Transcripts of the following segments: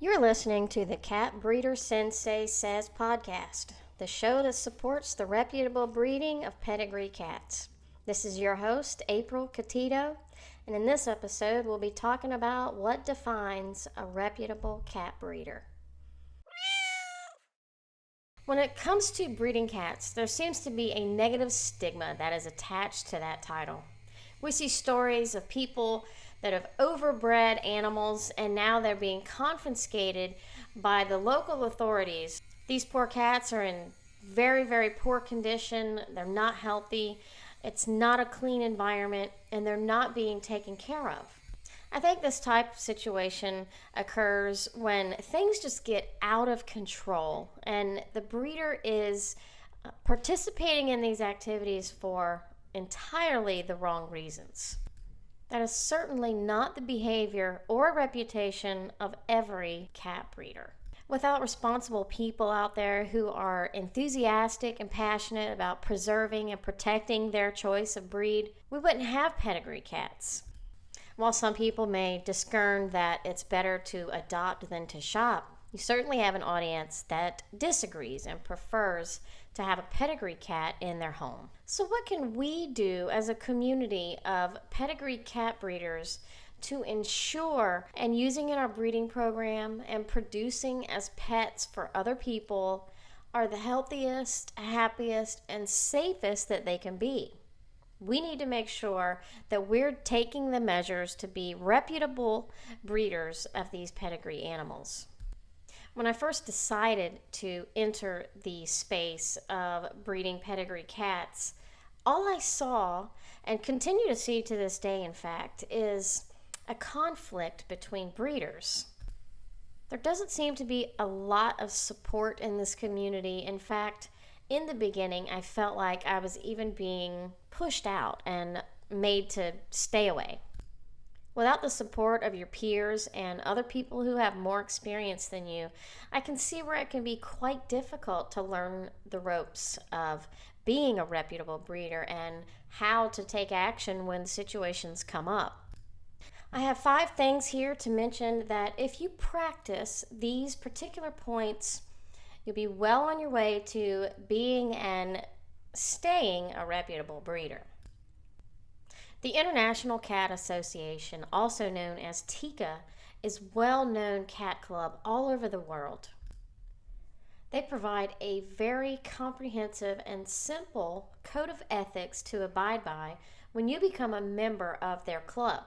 You're listening to the Cat Breeder Sensei Says podcast, the show that supports the reputable breeding of pedigree cats. This is your host, April Catito, and in this episode, we'll be talking about what defines a reputable cat breeder. When it comes to breeding cats, there seems to be a negative stigma that is attached to that title. We see stories of people that have overbred animals and now they're being confiscated by the local authorities. These poor cats are in very, very poor condition. They're not healthy. It's not a clean environment and they're not being taken care of. I think this type of situation occurs when things just get out of control and the breeder is participating in these activities for entirely the wrong reasons. That is certainly not the behavior or reputation of every cat breeder. Without responsible people out there who are enthusiastic and passionate about preserving and protecting their choice of breed, we wouldn't have pedigree cats. While some people may discern that it's better to adopt than to shop, you certainly have an audience that disagrees and prefers to have a pedigree cat in their home. So what can we do as a community of pedigree cat breeders to ensure and using in our breeding program and producing as pets for other people are the healthiest, happiest, and safest that they can be? We need to make sure that we're taking the measures to be reputable breeders of these pedigree animals. When I first decided to enter the space of breeding pedigree cats, all I saw, and continue to see to this day in fact, is a conflict between breeders. There doesn't seem to be a lot of support in this community. In fact, in the beginning, I felt like I was even being pushed out and made to stay away. Without the support of your peers and other people who have more experience than you, I can see where it can be quite difficult to learn the ropes of being a reputable breeder and how to take action when situations come up. I have 5 things here to mention that if you practice these particular points, you'll be well on your way to being and staying a reputable breeder. The International Cat Association, also known as TICA, is a well-known cat club all over the world. They provide a very comprehensive and simple code of ethics to abide by when you become a member of their club.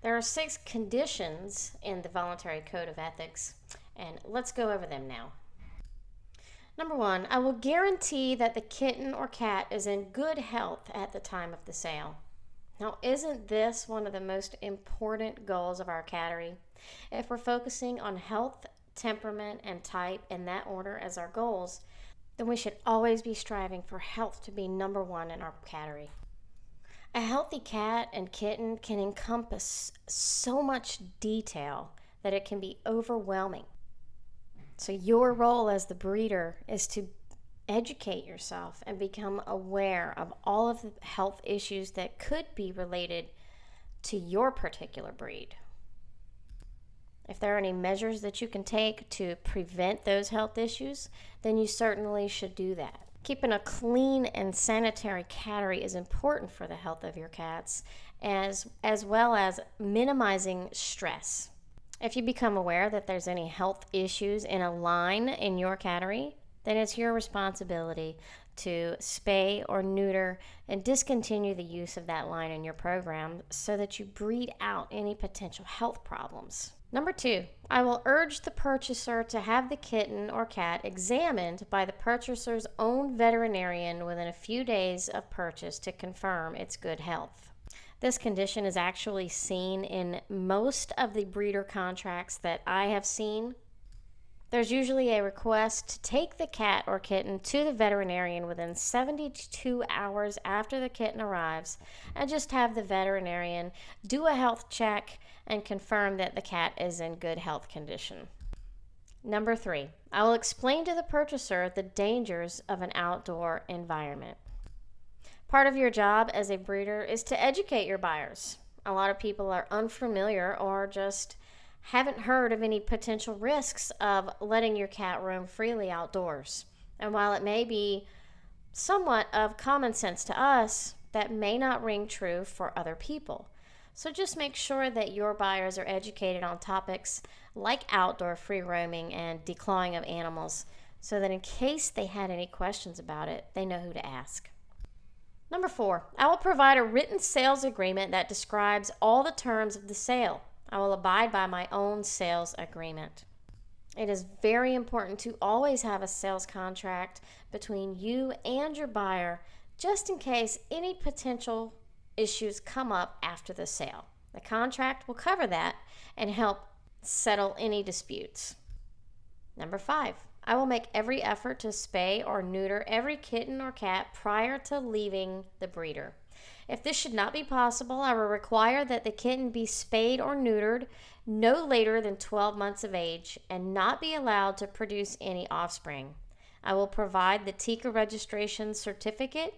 There are 6 conditions in the voluntary code of ethics, and let's go over them now. Number 1, I will guarantee that the kitten or cat is in good health at the time of the sale. Now, isn't this one of the most important goals of our cattery? If we're focusing on health, temperament, and type in that order as our goals, then we should always be striving for health to be number 1 in our cattery. A healthy cat and kitten can encompass so much detail that it can be overwhelming. So your role as the breeder is to educate yourself and become aware of all of the health issues that could be related to your particular breed. If there are any measures that you can take to prevent those health issues, then you certainly should do that. Keeping a clean and sanitary cattery is important for the health of your cats, as well as minimizing stress. If you become aware that there's any health issues in a line in your cattery, then it's your responsibility to spay or neuter and discontinue the use of that line in your program so that you breed out any potential health problems. Number 2, I will urge the purchaser to have the kitten or cat examined by the purchaser's own veterinarian within a few days of purchase to confirm its good health. This condition is actually seen in most of the breeder contracts that I have seen. There's usually a request to take the cat or kitten to the veterinarian within 72 hours after the kitten arrives and just have the veterinarian do a health check and confirm that the cat is in good health condition. Number 3, I will explain to the purchaser the dangers of an outdoor environment. Part of your job as a breeder is to educate your buyers. A lot of people are unfamiliar or just haven't heard of any potential risks of letting your cat roam freely outdoors. And while it may be somewhat of common sense to us, that may not ring true for other people. So just make sure that your buyers are educated on topics like outdoor free roaming and declawing of animals, so that in case they had any questions about it, they know who to ask. Number 4, I will provide a written sales agreement that describes all the terms of the sale. I will abide by my own sales agreement. It is very important to always have a sales contract between you and your buyer, just in case any potential issues come up after the sale. The contract will cover that and help settle any disputes. Number 5, I will make every effort to spay or neuter every kitten or cat prior to leaving the breeder. If this should not be possible, I will require that the kitten be spayed or neutered no later than 12 months of age and not be allowed to produce any offspring. I will provide the TICA registration certificate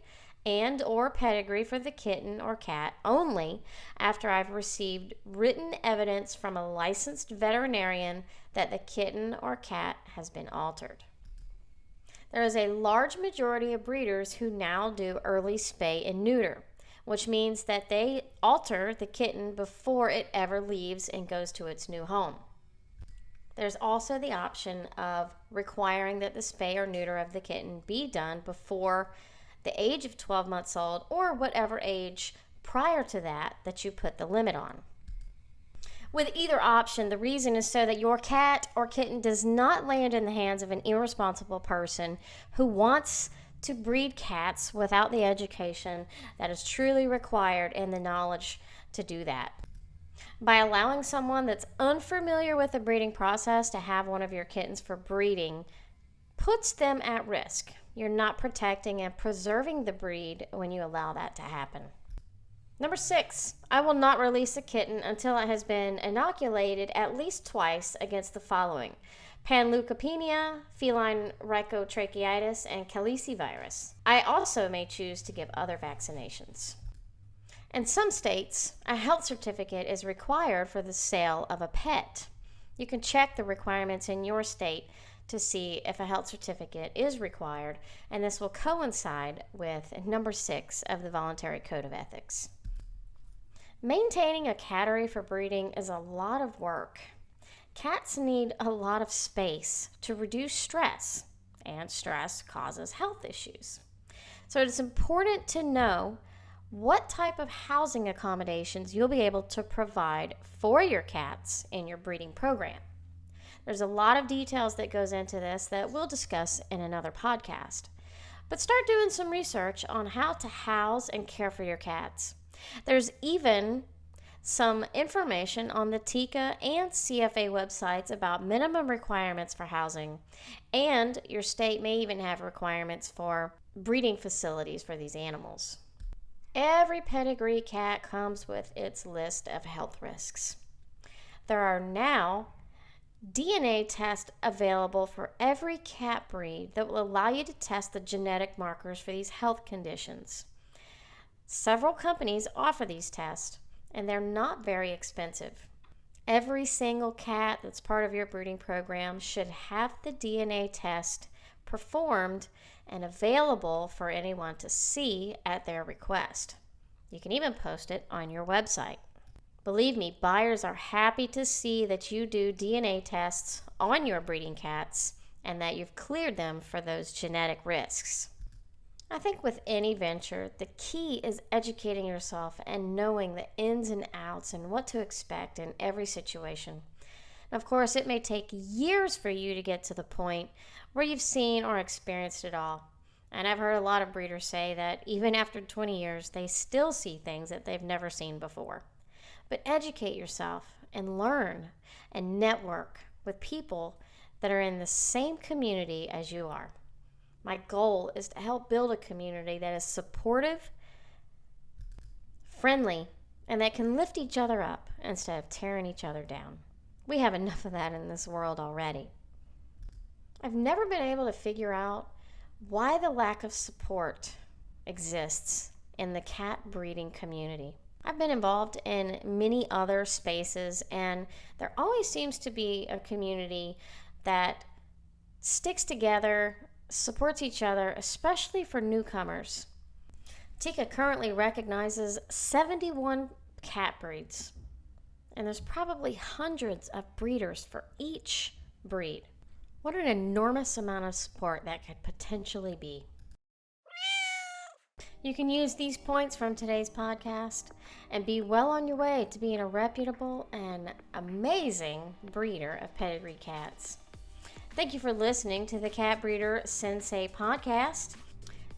and or pedigree for the kitten or cat only after I've received written evidence from a licensed veterinarian that the kitten or cat has been altered. There is a large majority of breeders who now do early spay and neuter, which means that they alter the kitten before it ever leaves and goes to its new home. There's also the option of requiring that the spay or neuter of the kitten be done before the age of 12 months old or whatever age prior to that you put the limit on. With either option, the reason is so that your cat or kitten does not land in the hands of an irresponsible person who wants to breed cats without the education that is truly required and the knowledge to do that. By allowing someone that's unfamiliar with the breeding process to have one of your kittens for breeding puts them at risk. You're not protecting and preserving the breed when you allow that to happen. Number 6, I will not release a kitten until it has been inoculated at least twice against the following: panleukopenia, feline rhicotracheitis, and calicivirus. I also may choose to give other vaccinations. In some states, a health certificate is required for the sale of a pet. You can check the requirements in your state to see if a health certificate is required, and this will coincide with number 6 of the Voluntary Code of Ethics. Maintaining a cattery for breeding is a lot of work. Cats need a lot of space to reduce stress, and stress causes health issues. So it's important to know what type of housing accommodations you'll be able to provide for your cats in your breeding program. There's a lot of details that goes into this that we'll discuss in another podcast. But start doing some research on how to house and care for your cats. There's even some information on the TICA and CFA websites about minimum requirements for housing, and your state may even have requirements for breeding facilities for these animals. Every pedigree cat comes with its list of health risks. There are now DNA tests available for every cat breed that will allow you to test the genetic markers for these health conditions. Several companies offer these tests, and they're not very expensive. Every single cat that's part of your breeding program should have the DNA test performed and available for anyone to see at their request. You can even post it on your website. Believe me, buyers are happy to see that you do DNA tests on your breeding cats and that you've cleared them for those genetic risks. I think with any venture, the key is educating yourself and knowing the ins and outs and what to expect in every situation. And of course, it may take years for you to get to the point where you've seen or experienced it all. And I've heard a lot of breeders say that even after 20 years, they still see things that they've never seen before. But educate yourself and learn and network with people that are in the same community as you are. My goal is to help build a community that is supportive, friendly, and that can lift each other up instead of tearing each other down. We have enough of that in this world already. I've never been able to figure out why the lack of support exists in the cat breeding community. I've been involved in many other spaces, and there always seems to be a community that sticks together, supports each other, especially for newcomers. Tika currently recognizes 71 cat breeds, and there's probably hundreds of breeders for each breed. What an enormous amount of support that could potentially be. You can use these points from today's podcast and be well on your way to being a reputable and amazing breeder of pedigree cats. Thank you for listening to the Cat Breeder Sensei podcast.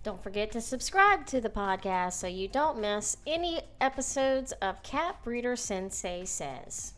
Don't forget to subscribe to the podcast so you don't miss any episodes of Cat Breeder Sensei Says.